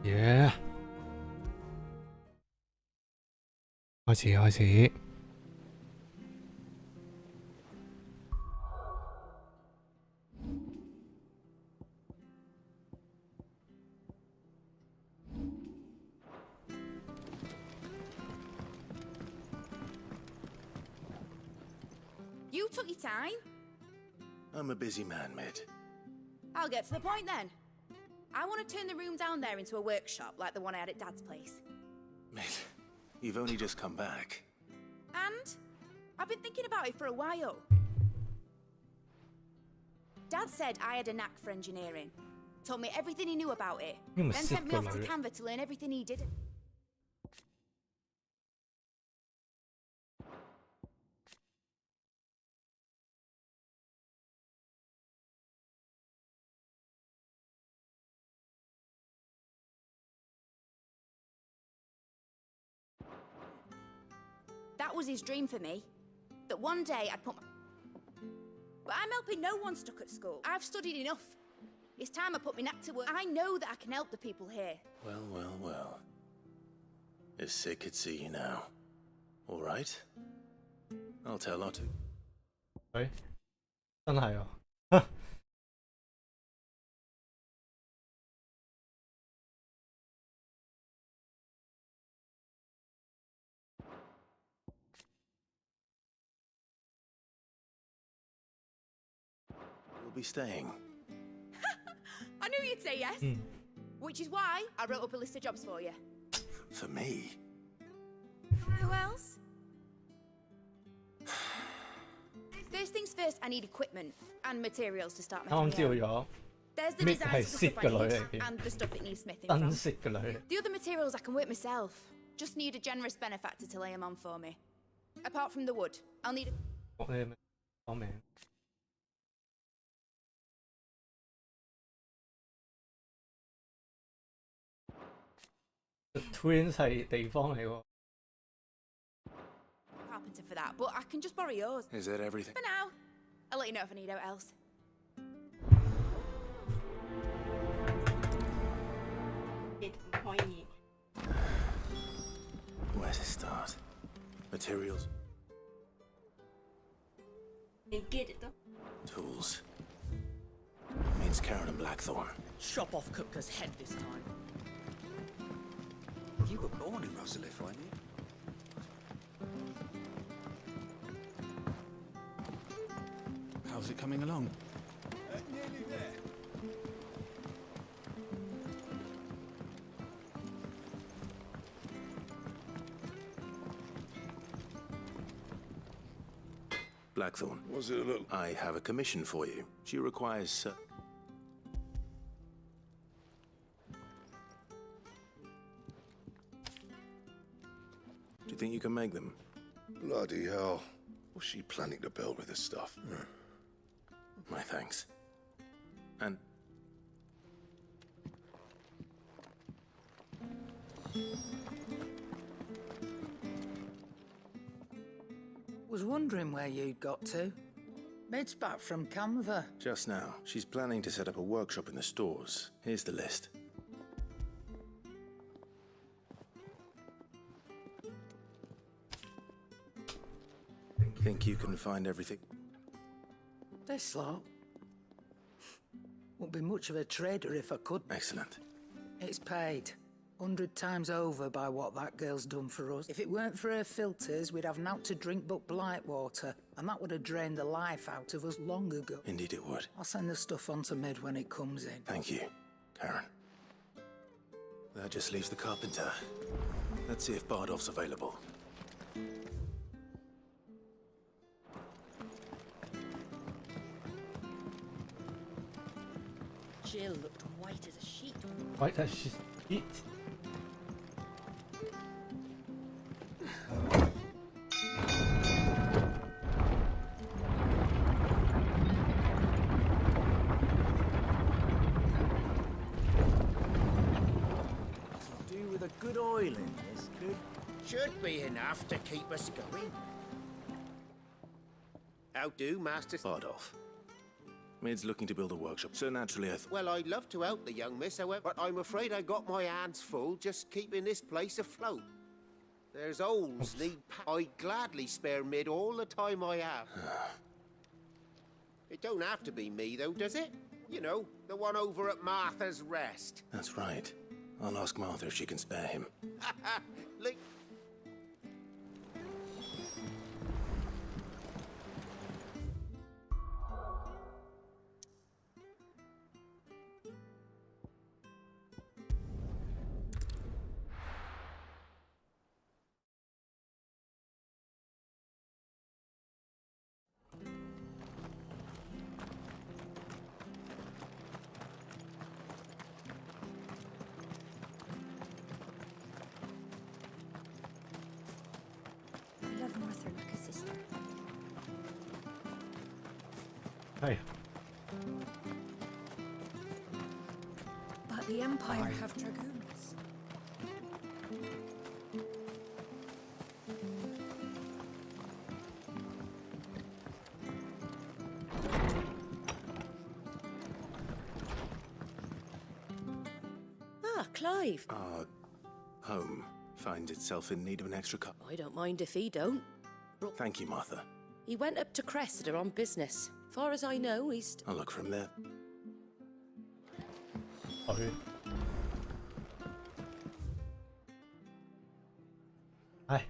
耶！開始開始。You took your time? I'm a busy man, Mid. I'll get to the point then. I want to turn the room down there into a workshop like the one I had at Dad's place. Mid, you've only just come back. And I've been thinking about it for a while. Dad said I had a knack for engineering. Told me everything he knew about it. Then sent me off to Canva to learn everything he did. That was his dream for me. That one day I'd put my... But I'm helping no one stuck at school. I've studied enough. It's time I put my knack to work. I know that I can help the people here. Well, well, well. If Sid could see you now. All right? I'll tell Otto. 喂，真係啊！We'll be staying. I knew you'd say yes. Which is why I wrote up a list of jobs for you. For me? Who else? First things first, I need equipment and materials to start 啱啱 making 知道 it. 咗 There's the ，Mick designs 係 for the Sid stuff 嘅 I 女 need 嚟嘅， and the stuff it needs smithing 真 from. Sid 嘅女。 The other materials I can work myself. Just need a generous benefactor to lay them on for me. Apart from the wood, I'll need a... 講咩咩？講名。Twins 係地方嚟喎。 carpenter for that, but I can just borrow yours. Is that everything? For now. I'll let you know if I need out else. Where to start? Materials. Tools. Means Karen and Blackthorn. Chop off Kupka's head this time. You were born in Rosalith, weren't you? How's it coming along? Nearly there. Blackthorn. What's it look? I have a commission for you. She requires... Do you think you can make them? Bloody hell. What's she planning to build with this stuff? My thanks. And... Was wondering where you'd got to. Mid's back from Canva. Just now. She's planning to set up a workshop in the stores. Here's the list. Think you can find everything? This lot. Wouldn't be much of a trader if I could. Excellent. It's paid 100 times over by what that girl's done for us. If it weren't for her filters, we'd have naught to drink but blight water, and that would have drained the life out of us long ago. Indeed it would. I'll send the stuff on to Mid when it comes in. Thank you, Karen. That just leaves the carpenter. Let's see if Bardolph's available. Jill looked white as a sheet. White as sheet. Do with a good oil in this, should be enough to keep us going. How do, Master? Bardolph. Mid's looking to build a workshop, so naturally I Well, I'd love to help the young miss, however, but I'm afraid I got my hands full just keeping this place afloat. There's holes need I'd gladly spare Mid all the time I have. It don't have to be me, though, does it? You know, the one over at Martha's Rest. That's right. I'll ask Martha if she can spare him. Look. I love Martha like a sister. Hey. But the Empire have dragoons. Ah, Clive. Our home finds itself in need of an extra cup. I don't mind if he don't. Thank you, Martha. He went up to Cressida on business. Far as I know, he's... I'll look from there. Oh, yeah. Hi.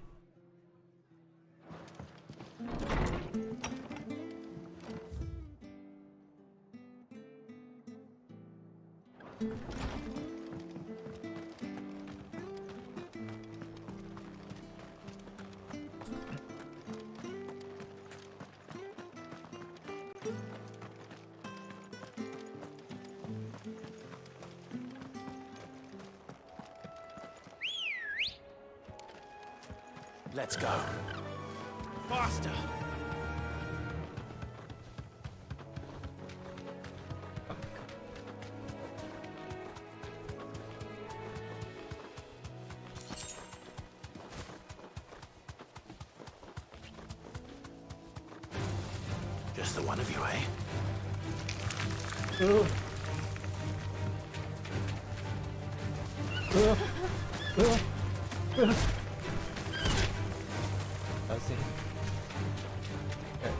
Let's go. Faster! Just the one of you, eh? I see. Okay.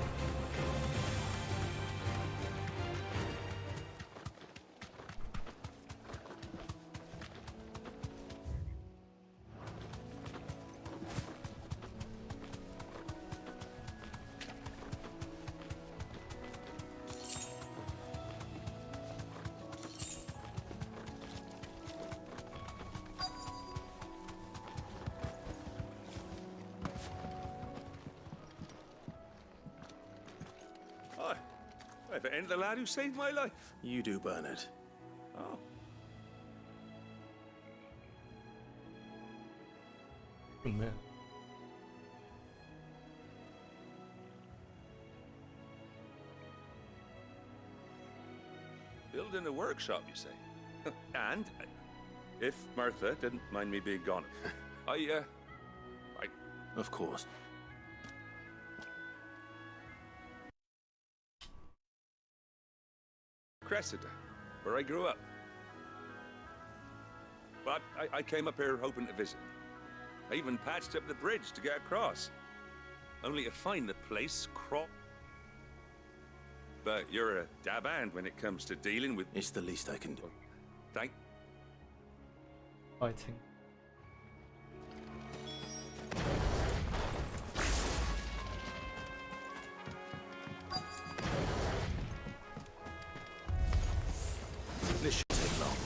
Hi. If it ain't the lad who saved my life. You do, Bernard. Oh. Man. Building a workshop, you say? And, if Martha didn't mind me being gone, I Of course. Cressida, where I grew up. But I came up here hoping to visit. I even patched up the bridge to get across. Only to find the place But you're a dab hand when it comes to dealing with... It's the least I can do. Thank... Fighting. This should take long.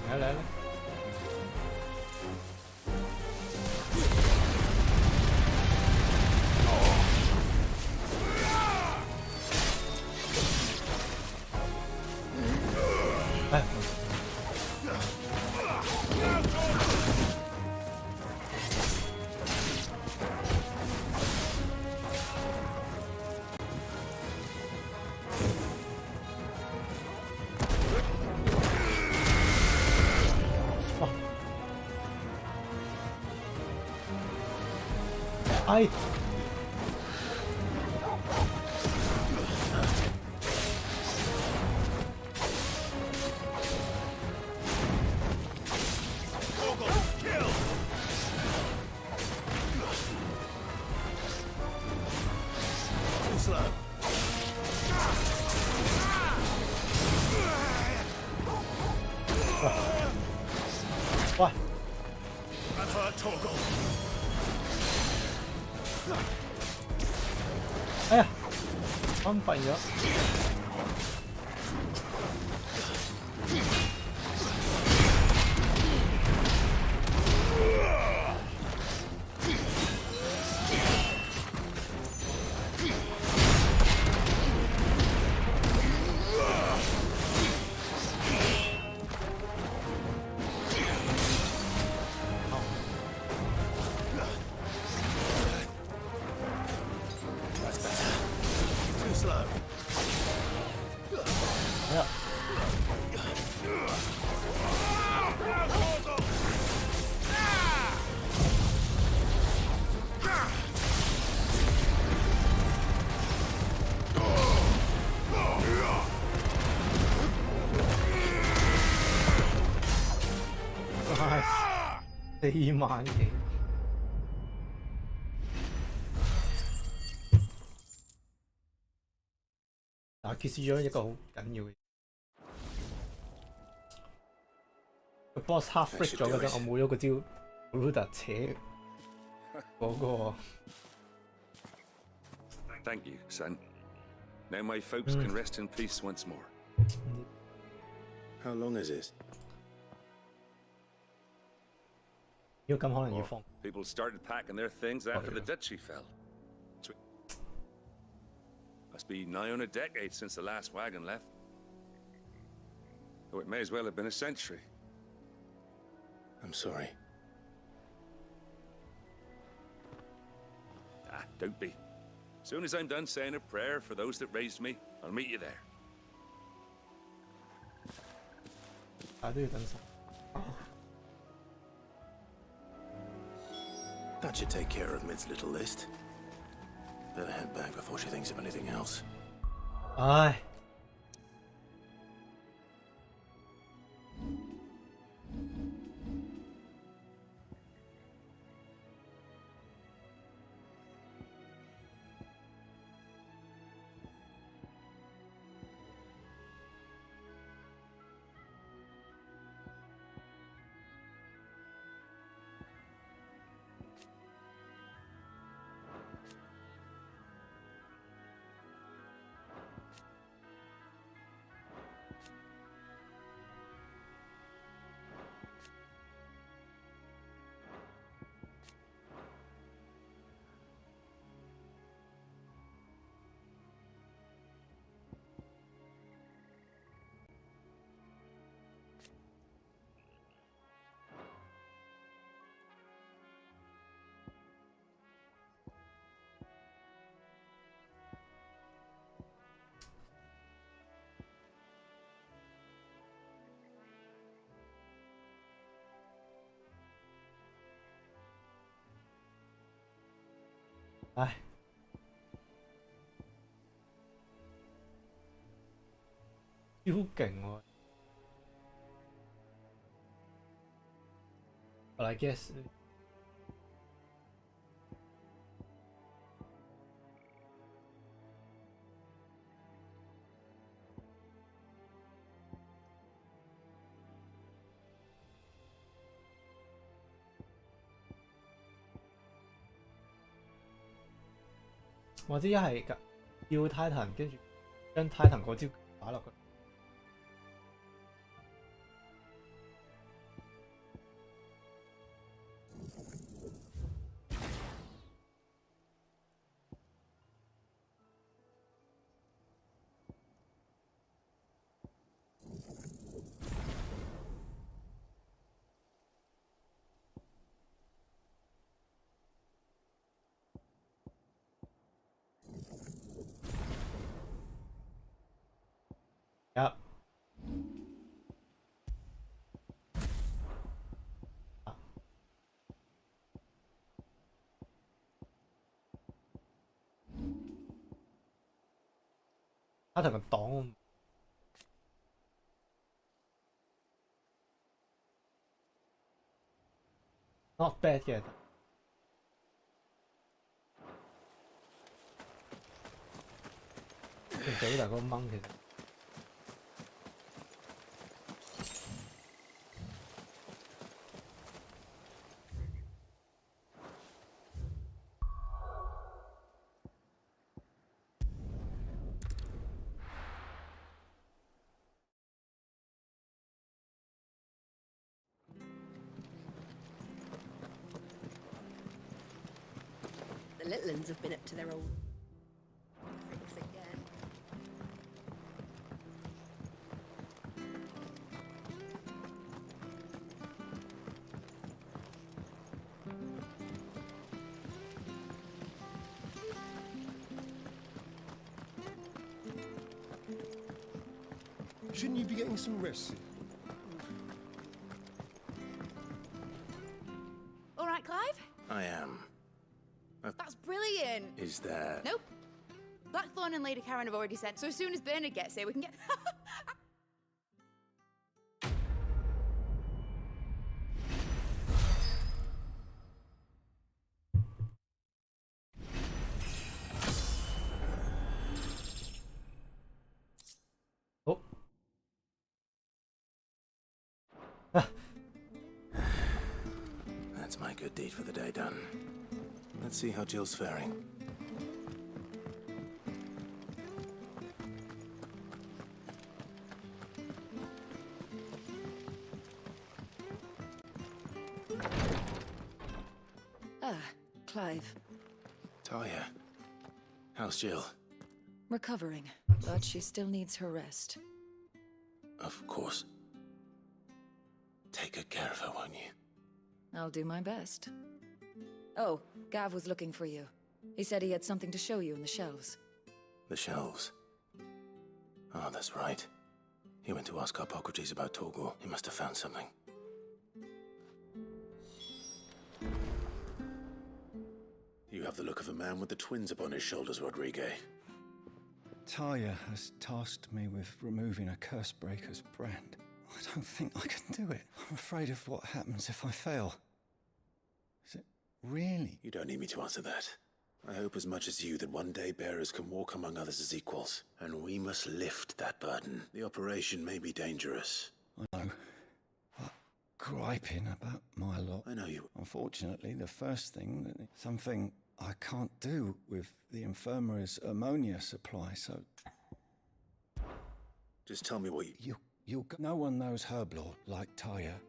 嚟嚟嚟！哎，哎！喂！哎呀，啱發現咗。4萬幾。嗱，揭示咗一個好緊要嘅，個 boss half break 咗嗰陣，我冇咗個招 Ruda 扯嗰個。Thank you, son. Now my folks can rest in peace once more. How long is this? 要咁可能要放。People started packing their things after the duchy fell. Must be nigh on a decade since the last wagon left. Though it may as well have been a century. I'm sorry. Ah, don't be. Soon as I'm done saying a prayer for those that raised me, I'll meet you there. 大家都要等神。That should take care of Mid's little list. Better head back before she thinks of anything else. 唉。唉，超勁喎！ But I guess 或者一係㗎，要 Titan 跟住將 Titan 嗰招打落去。同人擋 ，not bad 嘅。佢幾大個掹其實。The little uns have been up to their old tricks again. Shouldn't you be getting some rest? All right, Clive? I am. That's brilliant. Is there... Nope. Blackthorn and Lady Karen have already sent, so as soon as Bernard gets here, we can get... Oh. That's my good deed for the day done. Let's see how Jill's faring. Ah, Clive. Talia, how's Jill? Recovering, but she still needs her rest. Of course. Take good care of her, won't you? I'll do my best. Oh, Gav was looking for you. He said he had something to show you in the shelves. The shelves. Oh, that's right. He went to ask Harpocrates about Torgor. He must have found something. You have the look of a man with the twins upon his shoulders, Rodrigue. Talia has tasked me with removing a Cursebreaker's brand. I don't think I can do it. I'm afraid of what happens if I fail. Is it really? You don't need me to answer that. I hope as much as you that one day bearers can walk among others as equals, and we must lift that burden. The operation may be dangerous. I know, but griping about my lot. I know you. Unfortunately, the first thing, something I can't do with the infirmary's ammonia supply, so... Just tell me what No one knows Herblore like Talia,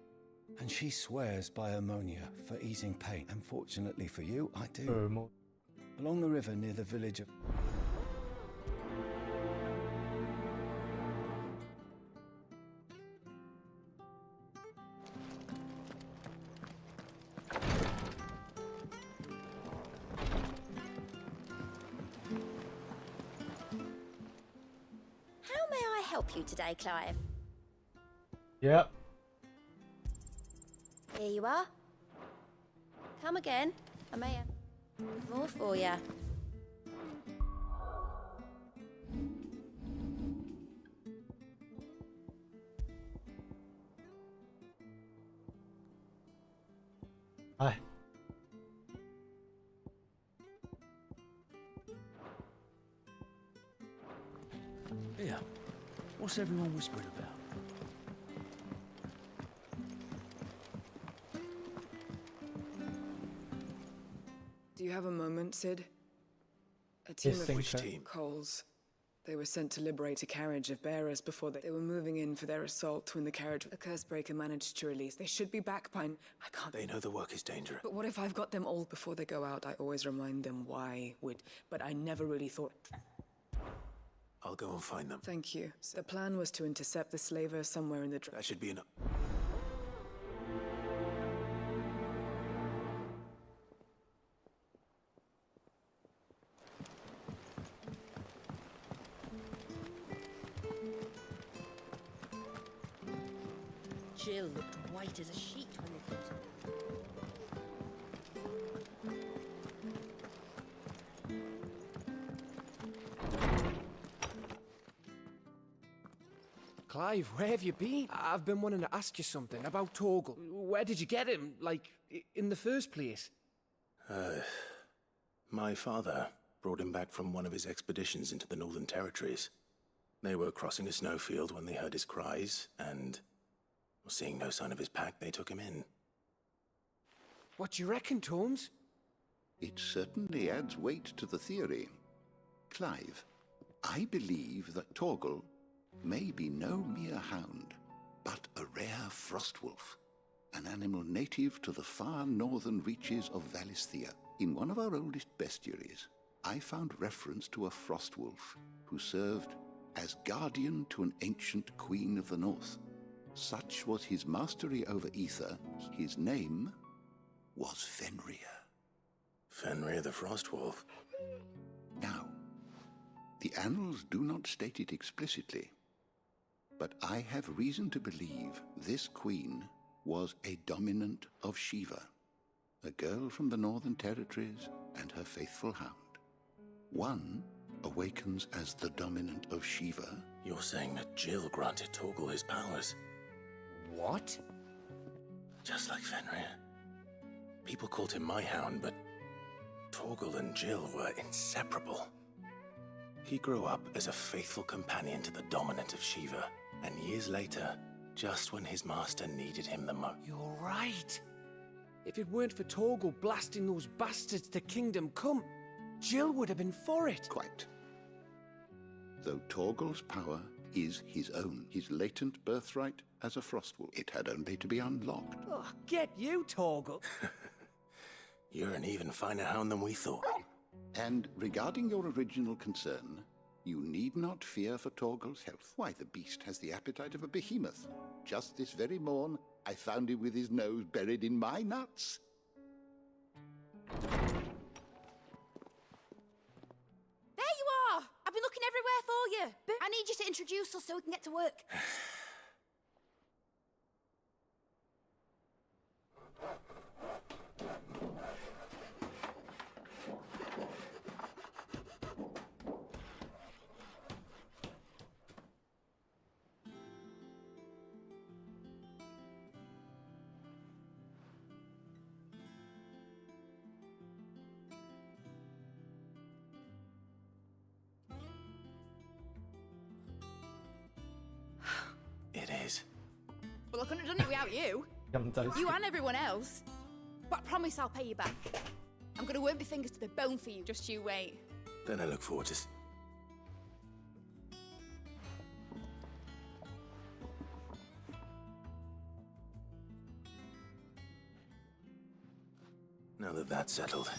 and she swears by ammonia for easing pain. Unfortunately for you, I do. Along the river near the village of... How may I help you today, Clive? Yep. Here you are. Come again. I may have more for you. Hi. Here, what's everyone whispering about? Do you have a moment, Sid? A team Yes, of which team? Coles. They were sent to liberate a carriage of bearers before they were moving in for their assault when the carriage a Cursebreaker managed to release. They should be back by... I can't... They know the work is dangerous. But what if I've got them all before they go out? I always remind them why would... But I never really thought... I'll go and find them. Thank you. So the plan was to intercept the slaver somewhere in the... That should be enough. Jill looked white as a sheet when they put her. Clive, where have you been? I've been wanting to ask you something about Torgal. Where did you get him, like, in the first place? My father brought him back from one of his expeditions into the Northern Territories. They were crossing a snowfield when they heard his cries, and, seeing no sign of his pack, they took him in. What do you reckon, Tomes? It certainly adds weight to the theory. Clive, I believe that Torgal may be no mere hound, but a rare frostwolf, an animal native to the far northern reaches of Valisthea. In one of our oldest bestiaries, I found reference to a frostwolf who served as guardian to an ancient queen of the north. Such was his mastery over ether, his name was Fenrir. Fenrir the Frostwolf? Now, the annals do not state it explicitly, but I have reason to believe this queen was a dominant of Shiva, a girl from the Northern Territories and her faithful hound. One awakens as the dominant of Shiva. You're saying that Jill granted Torgal his powers? What? Just like Fenrir. People called him my hound, but Torgal and Jill were inseparable. He grew up as a faithful companion to the dominant of Shiva, and years later, just when his master needed him the most. You're right. If it weren't for Torgal blasting those bastards to Kingdom Come, Jill would have been for it. Quite. Though Torgal's power is his own, his latent birthright as a Frostwolf, it had only to be unlocked. Oh, get you, Torgal. You're an even finer hound than we thought. And regarding your original concern, you need not fear for Torgal's health. Why, the beast has the appetite of a behemoth. Just this very morn, I found him with his nose buried in my nuts. There you are! I've been looking everywhere for you. But I need you to introduce us so we can get to work. It is. Well, I couldn't have done it without you. You and everyone else. But I promise I'll pay you back. I'm gonna work my fingers to the bone for you. Just you wait. Then I look forward to... Now that that's settled,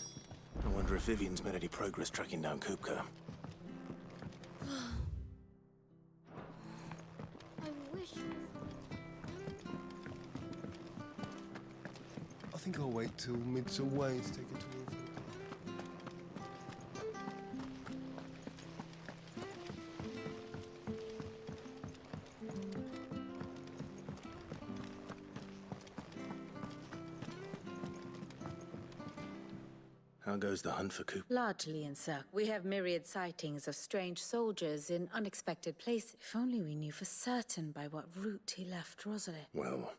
I wonder if Vivian's made any progress tracking down Kupka. I wish... I think I'll wait till mid's away to take it to Wolf. How goes the hunt for Coop? Largely in circle. We have myriad sightings of strange soldiers in unexpected places. If only we knew for certain by what route he left Rosalie. Well,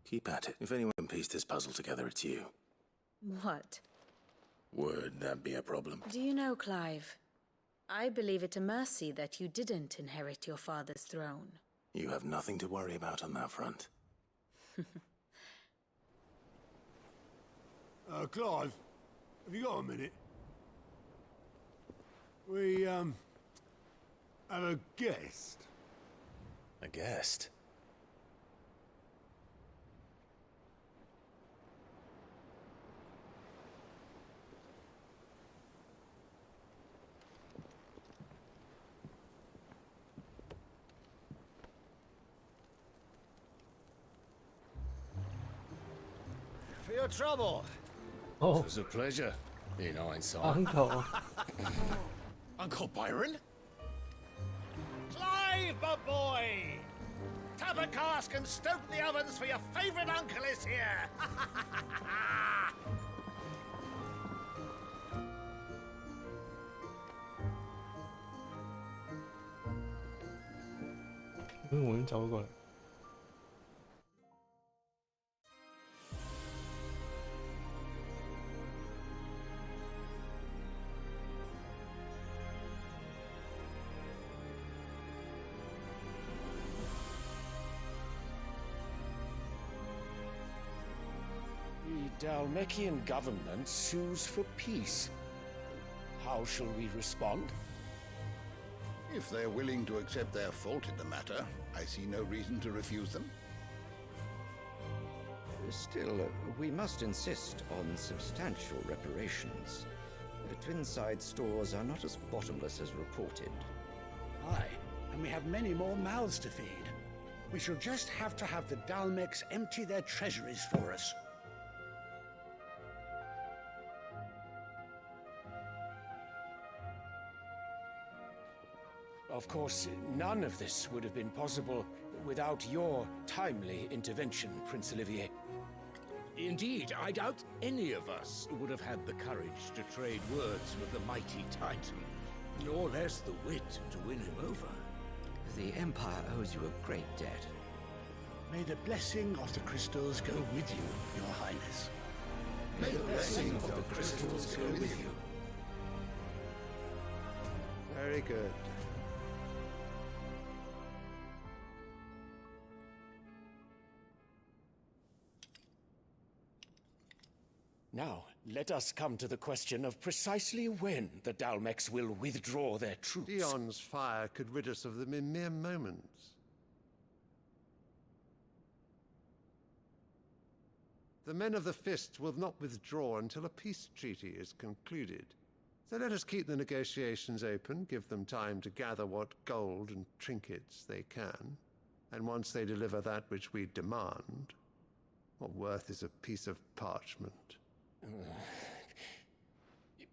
keep at it. If anyone can piece this puzzle together, it's you. What? Would that be a problem? Do you know, Clive? I believe it a mercy that you didn't inherit your father's throne. You have nothing to worry about on that front. Clive, have you got a minute? We, have a guest. A guest? For your trouble. Oh. It was a pleasure, in hindsight. Uncle. Uncle Byron? Clive, my boy! Tap a cask and stoke the ovens for your favourite uncle is here! 我已經走咗過嚟。The Dalmekian government sues for peace. How shall we respond? If they're willing to accept their fault in the matter, I see no reason to refuse them. Still, we must insist on substantial reparations. The Twinside stores are not as bottomless as reported. Aye, and we have many more mouths to feed. We shall just have to have the Dalmecs empty their treasuries for us. Of course, none of this would have been possible without your timely intervention, Prince Olivier. Indeed, I doubt any of us would have had the courage to trade words with the mighty Titan, nor less the wit to win him over. The Empire owes you a great debt. May the blessing of the crystals go with you, Your Highness. May the blessing of the crystals go with you. Very good. Now, let us come to the question of precisely when the Dalmecs will withdraw their troops. Dion's fire could rid us of them in mere moments. The men of the Fist will not withdraw until a peace treaty is concluded. So let us keep the negotiations open, give them time to gather what gold and trinkets they can, and once they deliver that which we demand, what worth is a piece of parchment?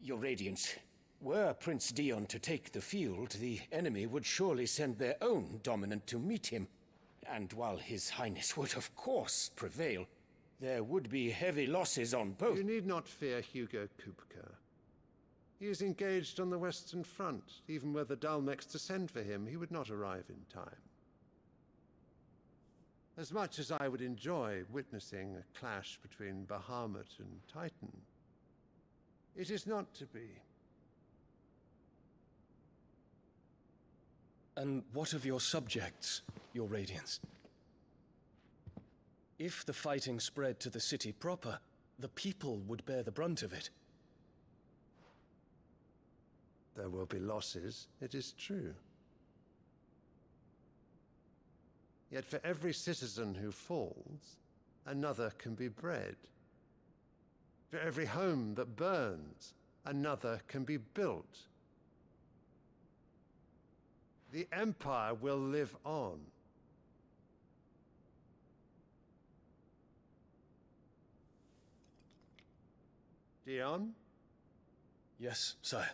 Your Radiance, were Prince Dion to take the field, the enemy would surely send their own dominant to meet him. And while His Highness would of course prevail, there would be heavy losses on both. You need not fear Hugo Kupka. He is engaged on the Western Front. Even were the Dalmecs to send for him, he would not arrive in time. As much as I would enjoy witnessing a clash between Bahamut and Titan, it is not to be. And what of your subjects, Your Radiance? If the fighting spread to the city proper, the people would bear the brunt of it. There will be losses, it is true. Yet for every citizen who falls, another can be bred. For every home that burns, another can be built. The Empire will live on. Dion? Yes, sire.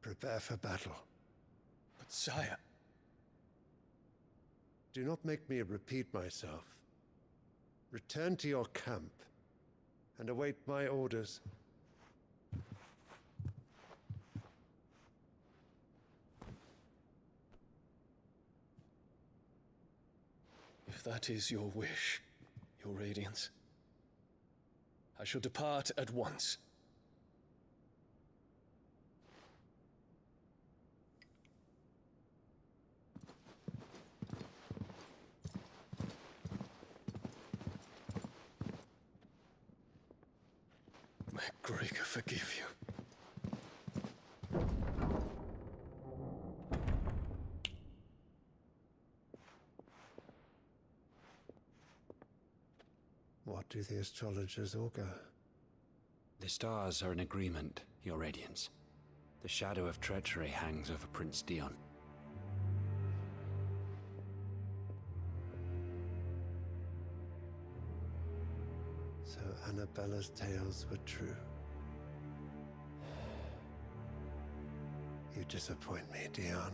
Prepare for battle. But sire... Do not make me repeat myself. Return to your camp and await my orders. If that is your wish, Your Radiance, I shall depart at once. May Gregor forgive you. What do the astrologers augur? The stars are in agreement, Your Radiance. The shadow of treachery hangs over Prince Dion. So Annabella's tales were true. You disappoint me, Dion.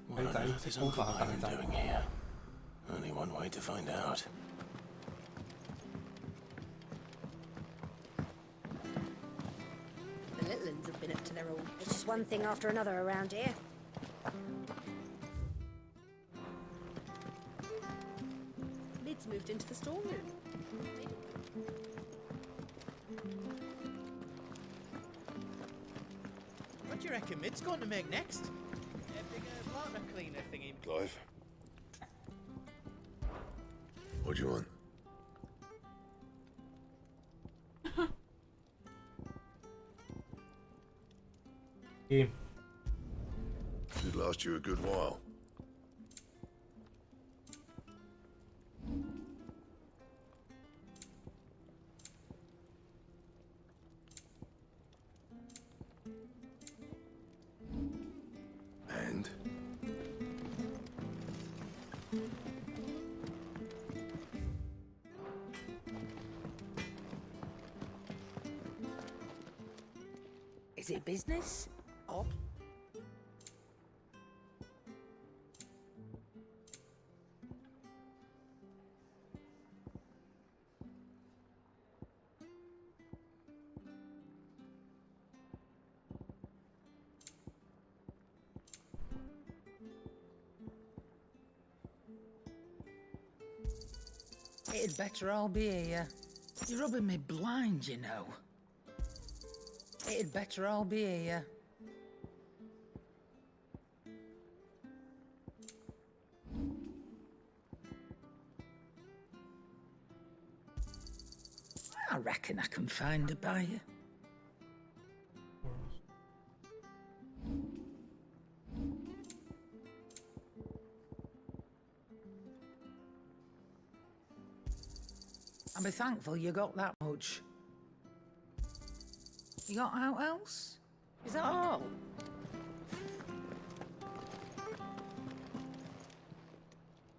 What on earth is Uncle Ivan doing here? Only one way to find out. The little uns have been up to their old. It's just one thing after another around here. Lid's moved into the storeroom. What do you reckon Mid's going to make next? A bigger partner cleaner thingy. Clive? What do you want? Game. Should last you a good while. And? Is it business? Or it'd better all be here. You're rubbing me blind, you know. It'd better all be here. I reckon I can find a buyer. I'll be thankful you got that much. You got out else? Is that all?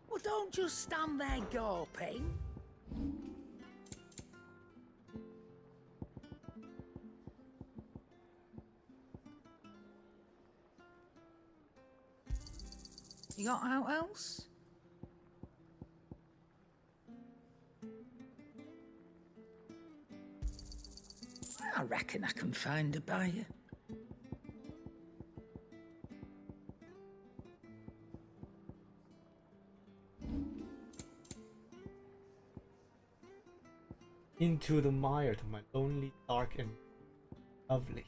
Well, don't just stand there gawping. You got out else? I reckon I can find a buyer. Into the mire to my lonely, dark, and lovely.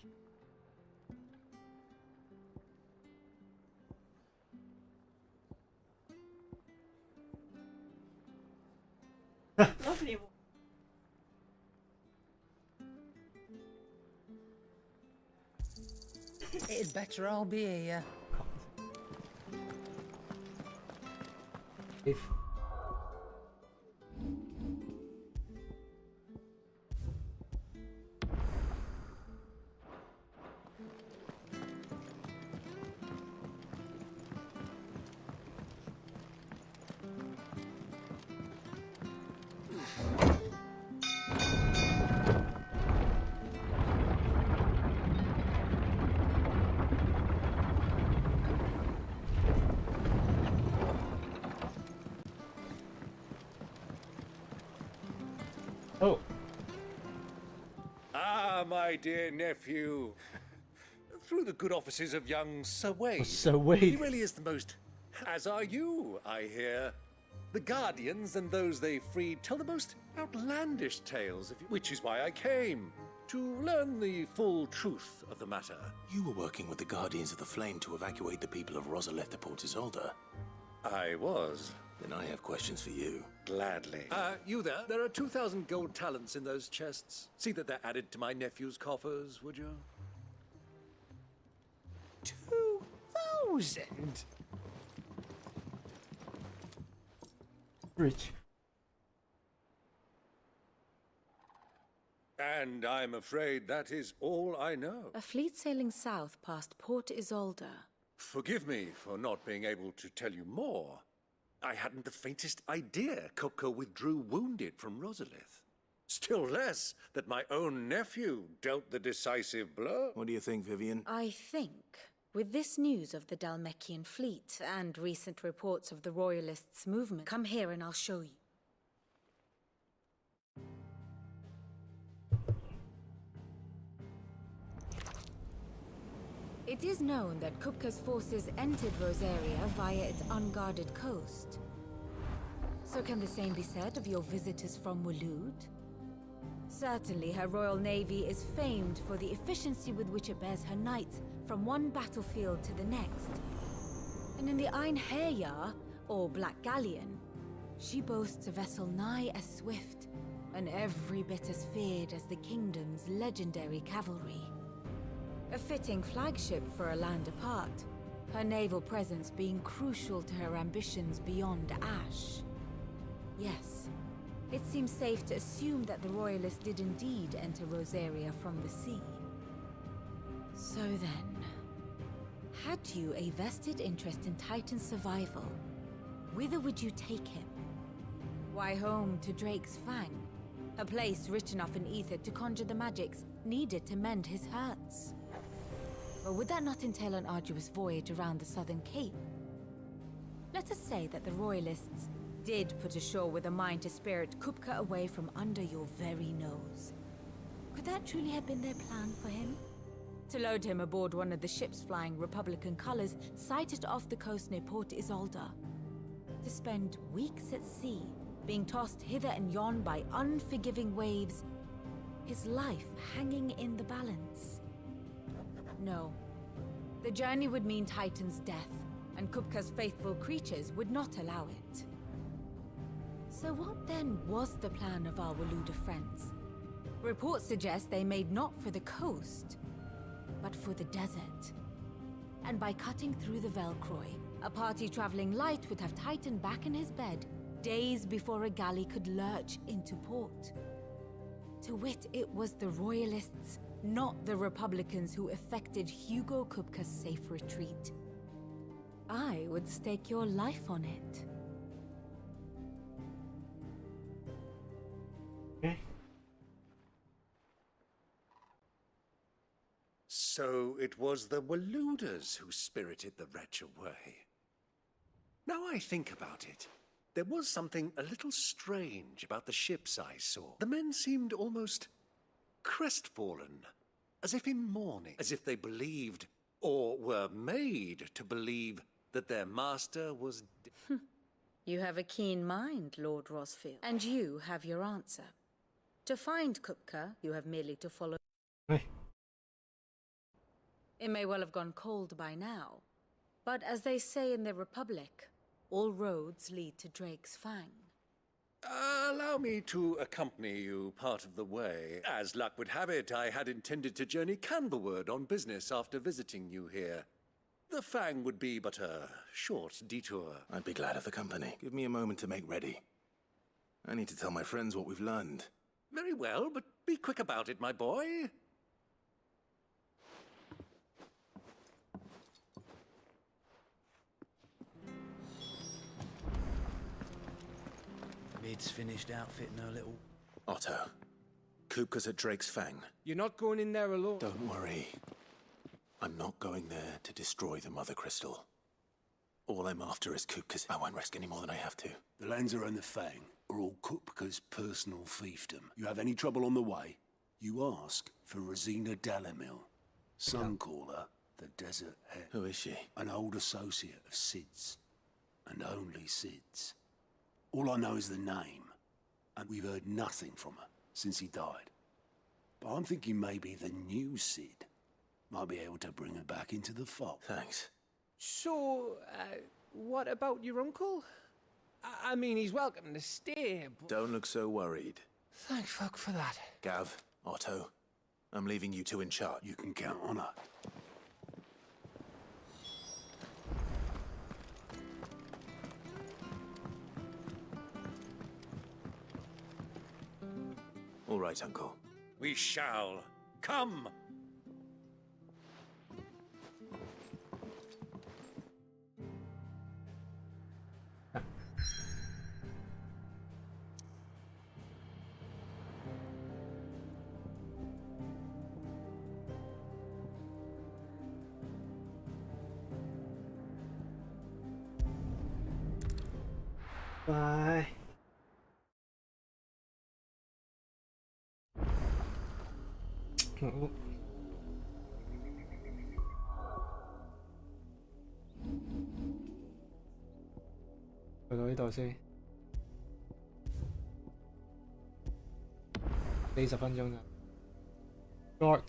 Lovely. It'd better all be here. If My dear nephew. Through the good offices of young Sir Wade. Sir Wade. He really is the most... As are you, I hear. The Guardians and those they freed tell the most outlandish tales, which is why I came. To learn the full truth of the matter. You were working with the Guardians of the Flame to evacuate the people of Rosaleth de Port Isolde. I was. Then I have questions for you. Gladly. You there? There are 2,000 gold talents in those chests. See that they're added to my nephew's coffers, would you? 2,000? Rich. And I'm afraid that is all I know. A fleet sailing south past Port Isolde. Forgive me for not being able to tell you more. I hadn't the faintest idea Kupka withdrew wounded from Rosalith. Still less that my own nephew dealt the decisive blow. What do you think, Vivian? I think, with this news of the Dalmekian fleet and recent reports of the Royalists' movement, come here and I'll show you. It is known that Kupka's forces entered Rosaria via its unguarded coast. So can the same be said of your visitors from Waloed? Certainly her Royal Navy is famed for the efficiency with which it bears her knights from one battlefield to the next. And in the Einherjar, or Black Galleon, she boasts a vessel nigh as swift and every bit as feared as the kingdom's legendary cavalry. A fitting flagship for a land apart, her naval presence being crucial to her ambitions beyond Ash. Yes, it seems safe to assume that the Royalists did indeed enter Rosaria from the sea. So then, had you a vested interest in Titan's survival, whither would you take him? Why, home to Drake's Fang, a place rich enough in ether to conjure the magics needed to mend his hurts. Or would that not entail an arduous voyage around the southern cape? Let us say that the Royalists did put ashore with a mind to spirit Kupka away from under your very nose. Could that truly have been their plan for him? To load him aboard one of the ships flying Republican colors sighted off the coast near Port Isolde. To spend weeks at sea, being tossed hither and yon by unforgiving waves, his life hanging in the balance. No. The journey would mean Titan's death, and Kupka's faithful creatures would not allow it. So what then was the plan of our Waluda friends? Reports suggest they made not for the coast, but for the desert. And by cutting through the Velcroy, a party traveling light would have Titan back in his bed days before a galley could lurch into port. To wit, it was the Royalists, not the Republicans, who effected Hugo Kupka's safe retreat. I would stake your life on it. Okay. So it was the Waluders who spirited the wretch away. Now I think about it, there was something a little strange about the ships I saw. The men seemed almost crestfallen, as if in mourning, as if they believed, or were made to believe, that their master was You have a keen mind, Lord Rosfield, and you have your answer. To find Kupka, you have merely to follow. Hey. It may well have gone cold by now, but as they say in the Republic, all roads lead to Drake's Fang. Allow me to accompany you part of the way. As luck would have it, I had intended to journey Canberward on business after visiting you here. The Fang would be but a short detour. I'd be glad of the company. Give me a moment to make ready. I need to tell my friends what we've learned. Very well, but be quick about it, my boy. Mid's finished outfitting her little... Otto, Kupka's at Drake's Fang. You're not going in there alone. Don't worry. I'm not going there to destroy the Mother Crystal. All I'm after is Kupka's. I won't risk any more than I have to. The lands around the Fang are all Kupka's personal fiefdom. You have any trouble on the way, you ask for Rosina Dalamil. Some call her the Desert Hare. Who is she? An old associate of Sid's. And only Sid's. All I know is the name, and we've heard nothing from her since he died. But I'm thinking maybe the new Sid might be able to bring her back into the fold. Thanks. So, what about your uncle? I mean, he's welcome to stay, but... Don't look so worried. Thank fuck for that. Gav, Otto, I'm leaving you two in charge. You can count on her. All right, Uncle. We shall. Come! Bye. Oh.去到呢度先，40分鐘咋？Short